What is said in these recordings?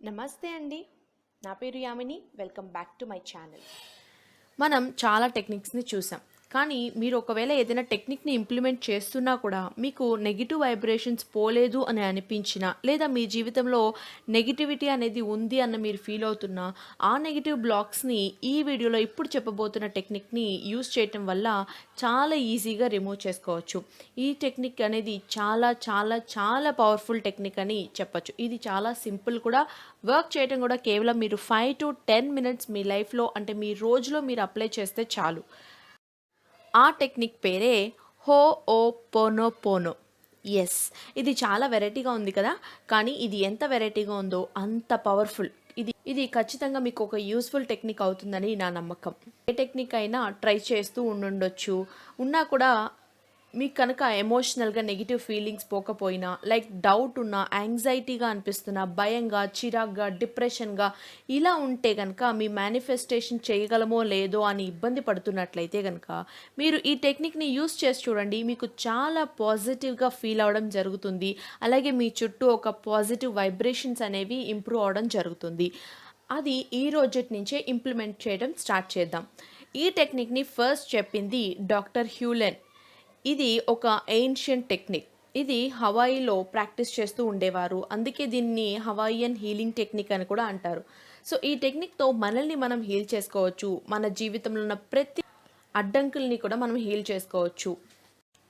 నమస్తే అండి. నా పేరు Yamini. Welcome back to my channel. మనం చాలా టెక్నిక్స్‌ని చూసాం. కానీ మీరు ఒకవేళ ఏదైనా టెక్నిక్‌ని ఇంప్లిమెంట్ చేస్తున్నా కూడా మీకు నెగెటివ్ వైబ్రేషన్స్ పోలేదు అని అనిపించినా, లేదా మీ జీవితంలో నెగటివిటీ అనేది ఉంది అన్న మీరు ఫీల్ అవుతున్నా, ఆ నెగెటివ్ బ్లాక్స్‌ని ఈ వీడియోలో ఇప్పుడు చెప్పబోతున్న టెక్నిక్‌ని యూజ్ చేయటం వల్ల చాలా ఈజీగా రిమూవ్ చేసుకోవచ్చు. ఈ టెక్నిక్ అనేది చాలా చాలా చాలా పవర్‌ఫుల్ టెక్నిక్ అని చెప్పొచ్చు. ఇది చాలా సింపుల్ కూడా. వర్క్ చేయటం కూడా కేవలం మీరు 5-10 మినిట్స్ మీ లైఫ్‌లో అంటే మీ రోజులో మీరు అప్లై చేస్తే చాలు. ఆ టెక్నిక్ పేరే హోఓపోనోపోనో. యెస్. ఇది చాలా వెరైటీగా ఉంది కదా! కానీ ఇది ఎంత వెరైటీగా ఉందో అంత పవర్‌ఫుల్. ఇది ఖచ్చితంగా మీకు ఒక యూజ్‌ఫుల్ టెక్నిక్ అవుతుందని నా నమ్మకం. ఏ టెక్నిక్ అయినా ట్రై చేస్తూ ఉండుండొచ్చు. ఉన్నా కూడా మీకు కనుక ఎమోషనల్‌గా నెగెటివ్ ఫీలింగ్స్ పోకపోయినా, లైక్ డౌట్ ఉన్నా, యాంగ్జైటీగా అనిపిస్తున్నా, భయంగా, చిరాగ్గా, డిప్రెషన్‌గా ఇలా ఉంటే గనక మీ మేనిఫెస్టేషన్ చేయగలమో లేదో అని ఇబ్బంది పడుతున్నట్లయితే గనక, మీరు ఈ టెక్నిక్‌ని యూజ్ చేసి చూడండి. మీకు చాలా పాజిటివ్‌గా ఫీల్ అవ్వడం జరుగుతుంది. అలాగే మీ చుట్టూ ఒక పాజిటివ్ వైబ్రేషన్స్ అనేవి ఇంప్రూవ్ అవ్వడం జరుగుతుంది. అది ఈ రోజటి నుంచే ఇంప్లిమెంట్ చేయడం స్టార్ట్ చేద్దాం. ఈ టెక్నిక్‌ని ఫస్ట్ చెప్పింది డాక్టర్ హ్యూలెన్. ఇది ఒక ఏన్షియంట్ టెక్నిక్. ఇది హవాయిలో ప్రాక్టీస్ చేస్తూ ఉండేవారు. అందుకే దీన్ని హవాయియన్ హీలింగ్ టెక్నిక్ అని కూడా అంటారు. సో, ఈ టెక్నిక్‌తో మనల్ని మనం హీల్ చేసుకోవచ్చు. మన జీవితంలో ఉన్న ప్రతి అడ్డంకుల్ని కూడా మనం హీల్ చేసుకోవచ్చు.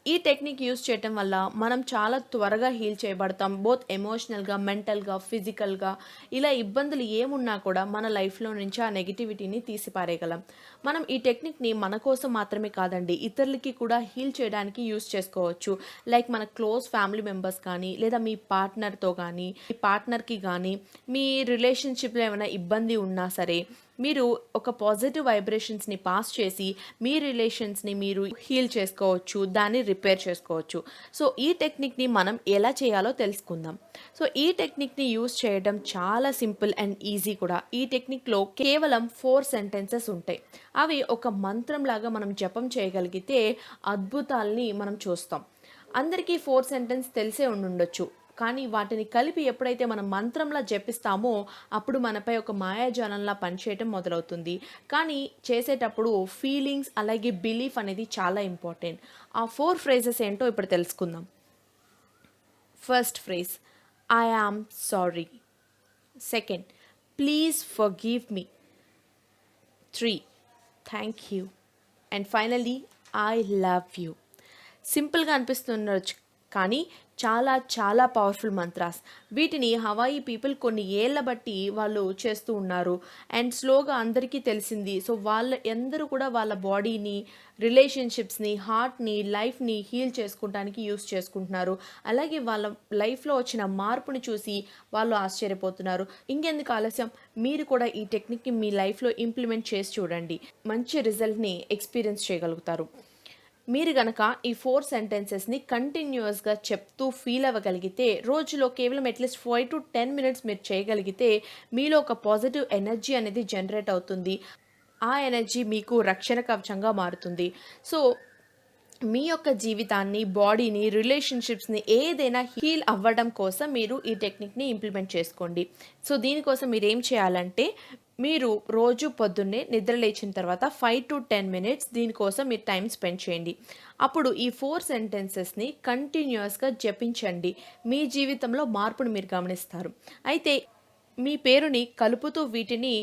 ఈ టెక్నిక్ యూజ్ చేయటం వల్ల మనం చాలా త్వరగా హీల్ చేయబడతాం. బోత్ ఎమోషనల్‌గా, మెంటల్‌గా, ఫిజికల్‌గా ఇలా ఇబ్బందులు ఏమున్నా కూడా మన లైఫ్‌లో నుంచి ఆ నెగటివిటీని తీసి పారేయగలం. మనం ఈ టెక్నిక్‌ని మన కోసం మాత్రమే కాదండి, ఇతరులకి కూడా హీల్ చేయడానికి యూజ్ చేసుకోవచ్చు. లైక్ మన క్లోజ్ ఫ్యామిలీ మెంబర్స్ కానీ, లేదా మీ పార్ట్నర్‌తో గానీ, మీ పార్ట్నర్‌కి గానీ, మీ రిలేషన్‌షిప్‌లో ఏమైనా ఇబ్బంది ఉన్నా సరే, మీరు ఒక పాజిటివ్ వైబ్రేషన్స్‌ని పాస్ చేసి, మీ రిలేషన్స్‌ని మీరు హీల్ చేసుకోవచ్చు. దాన్ని రిపేర్ చేసుకోవచ్చు. సో, ఈ టెక్నిక్‌ని మనం ఎలా చేయాలో తెలుసుకుందాం. సో, ఈ టెక్నిక్‌ని యూజ్ చేయడం చాలా సింపుల్ అండ్ ఈజీ కూడా. ఈ టెక్నిక్‌లో కేవలం 4 సెంటెన్సెస్ ఉంటాయి. అవి ఒక మంత్రంలాగా మనం జపం చేయగలిగితే అద్భుతాల్ని మనం చూస్తాం. అందరికీ 4 సెంటెన్స్ తెలిసే ఉండుండొచ్చు. కానీ వాటిని కలిపి ఎప్పుడైతే మనం మంత్రంలా జపిస్తామో అప్పుడు మనపై ఒక మాయాజాలంలా పనిచేయటం మొదలవుతుంది. కానీ చేసేటప్పుడు ఫీలింగ్స్ అలాగే బిలీఫ్ అనేది చాలా ఇంపార్టెంట్. ఆ 4 ఫ్రేజెస్ ఏంటో ఇప్పుడు తెలుసుకుందాం. First phrase, I am sorry. Second, please forgive me. 3, thank you. And finally, I love you. సింపుల్‌గా అనిపిస్తుండొచ్చు. కానీ చాలా చాలా పవర్‌ఫుల్ మంత్రాస్. వీటిని హవాయి పీపుల్ కొన్ని ఏళ్ల బట్టి వాళ్ళు చేస్తూ ఉన్నారు. అండ్ స్లోగా అందరికీ తెలిసింది. సో, అందరూ కూడా వాళ్ళ బాడీని, రిలేషన్‌షిప్స్‌ని, హార్ట్‌ని, లైఫ్‌ని హీల్ చేసుకోవటానికి యూజ్ చేసుకుంటున్నారు. అలాగే వాళ్ళ లైఫ్‌లో వచ్చిన మార్పుని చూసి వాళ్ళు ఆశ్చర్యపోతున్నారు. ఇంకెందుకు ఆలస్యం? మీరు కూడా ఈ టెక్నిక్‌ని మీ లైఫ్‌లో ఇంప్లిమెంట్ చేసి చూడండి. మంచి రిజల్ట్‌ని ఎక్స్‌పీరియన్స్ చేయగలుగుతారు. మీరు గనక ఈ 4 సెంటెన్సెస్‌ని కంటిన్యూయస్‌గా చెప్తూ ఫీల్ అవ్వగలిగితే, రోజులో కేవలం అట్‌లీస్ట్ 5-10 మినిట్స్ మీరు చేయగలిగితే, మీలో ఒక పాజిటివ్ ఎనర్జీ అనేది జనరేట్ అవుతుంది. ఆ ఎనర్జీ మీకు రక్షణ కవచంగా మారుతుంది. సో, మీ యొక్క జీవితాన్ని, బాడీని, రిలేషన్‌షిప్స్‌ని ఏదైనా హీల్ అవ్వడం కోసం మీరు ఈ టెక్నిక్‌ని ఇంప్లిమెంట్ చేసుకోండి. సో, దీనికోసం మీరేం చేయాలంటే, మీరు రోజు పొద్దున్నే నిద్ర లేచిన తర్వాత 5-10 మినిట్స్ దీనికోసం మీరు టైమ్ స్పెండ్ చేయండి. అప్పుడు ఈ 4 సెంటెన్సెస్‌ని కంటిన్యూయస్‌గా జపించండి. మీ జీవితంలో మార్పును మీరు గమనిస్తారు. అయితే మీ పేరుని కలుపుతూ వీటిని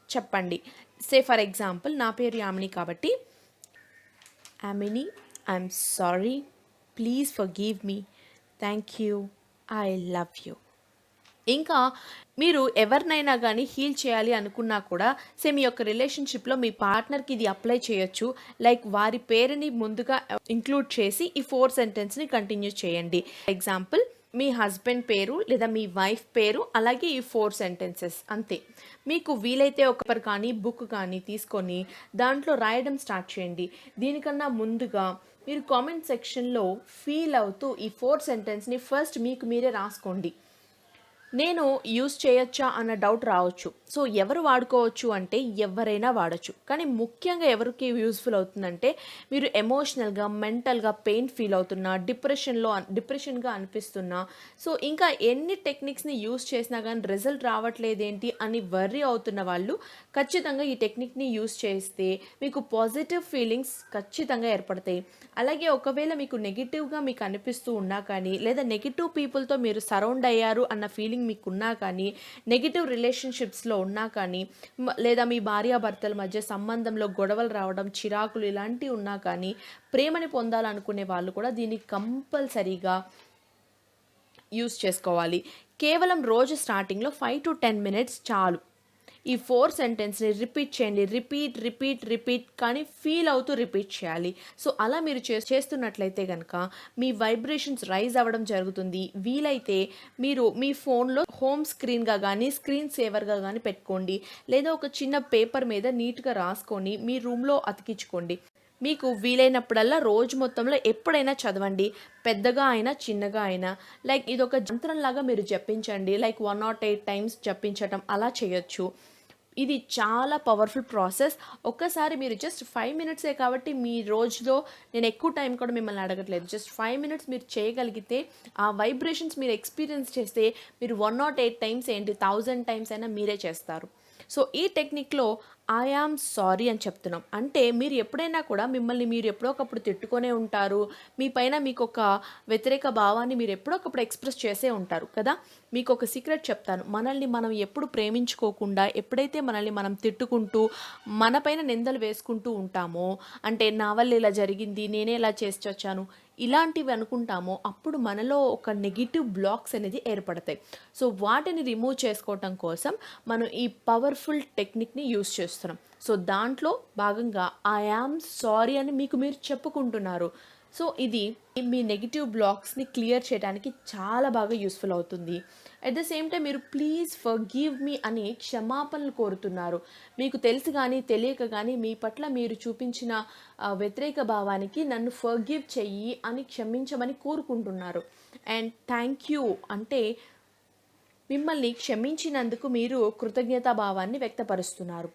చెప్పండి. ఫర్ ఎగ్జాంపుల్ నా పేరు యామిని కాబట్టి, Yamini, I'm sorry, please forgive me, thank you, I love you. ఇంకా మీరు ఎవరినైనా గానీ హీల్ చేయాలి అనుకున్నా కూడా మీ యొక్క రిలేషన్‌షిప్‌లో మీ పార్ట్నర్‌కి ఇది అప్లై చేయొచ్చు. లైక్ వారి పేరుని ముందుగా ఇంక్లూడ్ చేసి ఈ 4 సెంటెన్స్‌ని కంటిన్యూ చేయండి. ఎగ్జాంపుల్, మీ హస్బెండ్ పేరు లేదా మీ వైఫ్ పేరు అలాగే ఈ 4 సెంటెన్సెస్ అంతే. మీకు వీలైతే ఒక పేపర్ కానీ, బుక్ కానీ తీసుకొని దాంట్లో రాయడం స్టార్ట్ చేయండి. దీనికన్నా ముందుగా మీరు కామెంట్ సెక్షన్‌లో ఫీల్ అవుతూ ఈ 4 సెంటెన్స్‌ని ఫస్ట్ మీకు మీరే రాసుకోండి. నేను యూజ్ చేయొచ్చా అన్న డౌట్ రావచ్చు. సో, ఎవరు వాడుకోవచ్చు అంటే ఎవరైనా వాడొచ్చు. కానీ ముఖ్యంగా ఎవరికి యూజ్‌ఫుల్ అవుతుందంటే మీరు ఎమోషనల్‌గా, మెంటల్‌గా పెయిన్ ఫీల్ అవుతున్నా, డిప్రెషన్‌గా అనిపిస్తున్నా, సో, ఇంకా ఎన్ని టెక్నిక్స్‌ని యూజ్ చేసినా గానీ రిజల్ట్ రావట్లేదేంటి అని వర్రీ అవుతున్న వాళ్ళు ఖచ్చితంగా ఈ టెక్నిక్‌ని యూజ్ చేస్తే మీకు పాజిటివ్ ఫీలింగ్స్ ఖచ్చితంగా ఏర్పడతాయి. అలాగే ఒకవేళ మీకు నెగెటివ్‌గా మీకు అనిపిస్తూ ఉన్నా కానీ, లేదా నెగెటివ్ పీపుల్‌తో మీరు సరౌండ్ అయ్యారు అన్న ఫీలింగ్ మీకున్నా కానీ, నెగెటివ్ రిలేషన్‌షిప్స్‌లో ఉన్నా కానీ, లేదా మీ భార్యాభర్తల మధ్య సంబంధంలో గొడవలు రావడం, చిరాకులు ఇలాంటివి ఉన్నా కానీ, ప్రేమని పొందాలనుకునే వాళ్ళు కూడా దీన్ని కంపల్సరీగా యూజ్ చేసుకోవాలి. కేవలం రోజు స్టార్టింగ్‌లో 5-10 మినిట్స్ చాలు. ఈ 4 సెంటెన్స్‌ని రిపీట్ చేయండి. రిపీట్, రిపీట్, రిపీట్ కానీ ఫీల్ అవుతూ రిపీట్ చేయాలి. సో, అలా మీరు చేస్తున్నట్లయితే గనక మీ వైబ్రేషన్స్ రైజ్ అవ్వడం జరుగుతుంది. వీలైతే మీరు మీ ఫోన్‌లో హోమ్ స్క్రీన్‌గా గానీ, స్క్రీన్ సేవర్‌గా గానీ పెట్టుకోండి. లేదా ఒక చిన్న పేపర్ మీద నీట్‌గా రాసుకొని మీ రూమ్‌లో అతికించుకోండి. మీకు వీలైనప్పుడల్లా రోజు మొత్తంలో ఎప్పుడైనా చదవండి. పెద్దగా అయినా, చిన్నగా అయినా. లైక్ ఇదొక మంత్రంలాగా మీరు జపించండి. లైక్ 108 టైమ్స్ జపించటం అలా చేయొచ్చు. ఇది చాలా పవర్‌ఫుల్ ప్రాసెస్. ఒక్కసారి మీరు జస్ట్ 5 మినిట్సే కాబట్టి మీ రోజులో నేను ఎక్కువ టైం కూడా మిమ్మల్ని అడగట్లేదు. జస్ట్ 5 మినిట్స్ మీరు చేయగలిగితే ఆ వైబ్రేషన్స్ మీరు ఎక్స్‌పీరియన్స్ చేస్తే మీరు 108 టైమ్స్ ఏంటి 1000 టైమ్స్ అయినా మీరే చేస్తారు. సో, ఈ టెక్నిక్‌లో ఐ యామ్ సారీ అని చెప్తున్నాం. అంటే మీరు ఎప్పుడైనా కూడా మిమ్మల్ని మీరు ఎప్పుడో ఒకప్పుడు తిట్టుకొనే ఉంటారు. మీ పైన మీకొక వ్యతిరేక భావాన్ని మీరు ఎప్పుడో ఒకప్పుడు ఎక్స్‌ప్రెస్ చేసే ఉంటారు కదా! మీకొక సీక్రెట్ చెప్తాను. మనల్ని మనం ఎప్పుడు ప్రేమించుకోకుండా, ఎప్పుడైతే మనల్ని మనం తిట్టుకుంటూ, మన పైన నిందలు వేసుకుంటూ ఉంటామో, అంటే నా వల్ల ఇలా జరిగింది, నేనే ఇలా చేసొచ్చాను, ఇలాంటివి అనుకుంటామో, అప్పుడు మనలో ఒక నెగెటివ్ బ్లాక్స్ అనేది ఏర్పడతాయి. సో, వాటిని రిమూవ్ చేసుకోవటం కోసం మనం ఈ పవర్‌ఫుల్ టెక్నిక్‌ని యూజ్ చేస్తున్నాం. సో, దాంట్లో భాగంగా ఐ యామ్ సారీ అని మీకు మీరు చెప్పుకుంటున్నారు. సో, ఇది మీ నెగెటివ్ బ్లాక్స్‌ని క్లియర్ చేయడానికి చాలా బాగా యూజ్‌ఫుల్ అవుతుంది. అట్ ద సేమ్ టైమ్ మీరు ప్లీజ్ ఫర్‌గివ్ మీ అని క్షమాపణలు కోరుతున్నారు. మీకు తెలిసి గాని, తెలియక గాని మీ పట్ల మీరు చూపించిన వ్యతిరేక భావానికి నన్ను ఫర్‌గివ్ చెయ్యి అని క్షమించమని కోరుకుంటున్నారు. అండ్ థ్యాంక్ యూ అంటే మిమ్మల్ని క్షమించినందుకు మీరు కృతజ్ఞతా భావాన్ని వ్యక్తపరుస్తున్నారు.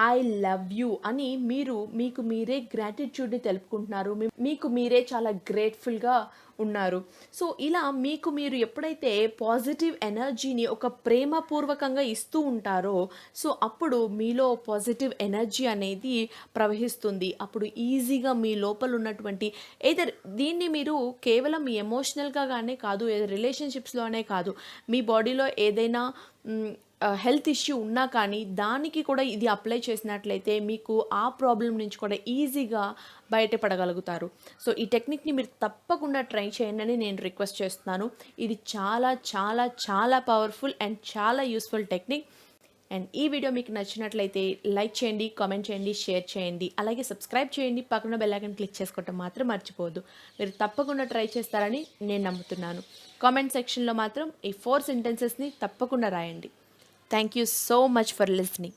ఐ లవ్ యూ అని మీరు మీకు మీరే గ్రాటిట్యూడ్‌ని తెలుపుకుంటున్నారు. మీకు మీరే చాలా గ్రేట్‌ఫుల్‌గా ఉన్నారు. సో, ఇలా మీకు మీరు ఎప్పుడైతే పాజిటివ్ ఎనర్జీని ఒక ప్రేమపూర్వకంగా ఇస్తూ ఉంటారో, సో, అప్పుడు మీలో పాజిటివ్ ఎనర్జీ అనేది ప్రవహిస్తుంది. అప్పుడు ఈజీగా మీ లోపల ఉన్నటువంటి దీన్ని మీరు కేవలం మీ ఎమోషనల్‌గా గానే కాదు, రిలేషన్‌షిప్స్‌లోనే కాదు, మీ బాడీలో ఏదైనా హెల్త్ ఇష్యూ ఉన్నా కానీ దానికి కూడా ఇది అప్లై చేసినట్లయితే మీకు ఆ ప్రాబ్లమ్ నుంచి కూడా ఈజీగా బయటపడగలుగుతారు. సో, ఈ టెక్నిక్‌ని మీరు తప్పకుండా ట్రై చేయండి అని నేను రిక్వెస్ట్ చేస్తున్నాను. ఇది చాలా చాలా చాలా పవర్‌ఫుల్ అండ్ చాలా యూజ్‌ఫుల్ టెక్నిక్. అండ్ ఈ వీడియో మీకు నచ్చినట్లయితే లైక్ చేయండి, కామెంట్ చేయండి, షేర్ చేయండి. అలాగే సబ్స్క్రైబ్ చేయండి. పక్కన బెల్ ఐకాన్ క్లిక్ చేసుకోవటం మాత్రం మర్చిపోవద్దు. మీరు తప్పకుండా ట్రై చేస్తారని నేను నమ్ముతున్నాను. కామెంట్ సెక్షన్‌లో మాత్రం ఈ 4 సెంటెన్సెస్‌ని తప్పకుండా రాయండి. Thank you so much for listening.